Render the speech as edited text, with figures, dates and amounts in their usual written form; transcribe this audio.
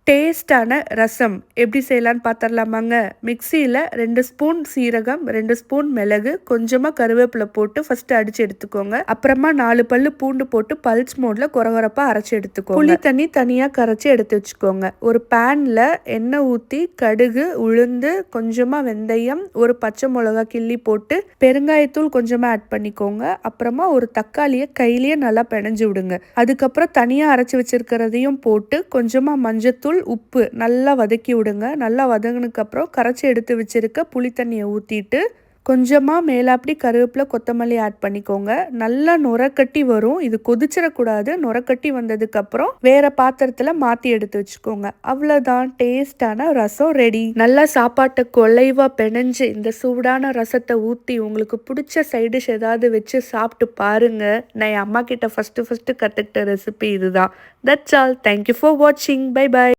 டேஸ்டான ரசம் எப்படி செய்யலான்னு பார்த்துடலாமாங்க. மிக்சியில் 2 ஸ்பூன் சீரகம், 2 ஸ்பூன் மிளகு, கொஞ்சமாக கருவேப்பிலை போட்டு ஃபஸ்ட்டு அடித்து எடுத்துக்கோங்க. அப்புறமா 4 பல்லு பூண்டு போட்டு பல்ஸ் மோடில் கொரகொரப்பாக அரைச்சி எடுத்துக்கோங்க. புளி தண்ணி தனியாக கரைச்சி எடுத்து வச்சுக்கோங்க. ஒரு பேனில் எண்ணெய் ஊற்றி கடுகு, உளுந்து, கொஞ்சமாக வெந்தயம், ஒரு பச்சை மிளகா கிள்ளி போட்டு பெருங்காயத்தூள் கொஞ்சமாக ஆட் பண்ணிக்கோங்க. அப்புறமா ஒரு தக்காளியை கையிலேயே நல்லா பிணைஞ்சு விடுங்க. அதுக்கப்புறம் தனியாக அரைச்சி வச்சிருக்கிறதையும் போட்டு கொஞ்சமாக மஞ்சத்தூள், உப்பு நல்லா வதக்கி விடுங்க. நல்லா வதங்கினதுக்கு அப்புறம் கரைச்சி எடுத்து வச்சிருக்க புளி தண்ணியை ஊற்றிட்டு கொஞ்சமாக மேலாப்படி கருவேப்பிலை, கொத்தமல்லி ஆட் பண்ணிக்கோங்க. நல்லா நுரக்கட்டி வரும். இது கொதிச்சிடக்கூடாது. நுரக்கட்டி வந்ததுக்கப்புறம் வேற பாத்திரத்தில் மாற்றி எடுத்து வச்சுக்கோங்க. அவ்வளோதான், டேஸ்டான ரசம் ரெடி. நல்லா சாப்பாட்டை குலைவாக பிணைஞ்சு இந்த சூடான ரசத்தை ஊற்றி உங்களுக்கு பிடிச்ச சைடிஷ் ஏதாவது வச்சு சாப்பிட்டு பாருங்க. நான் என் அம்மா கிட்ட ஃபஸ்ட்டு கற்றுக்கிட்ட ரெசிபி இதுதான். That's all. தேங்க்யூ ஃபார் வாட்சிங். Bye bye.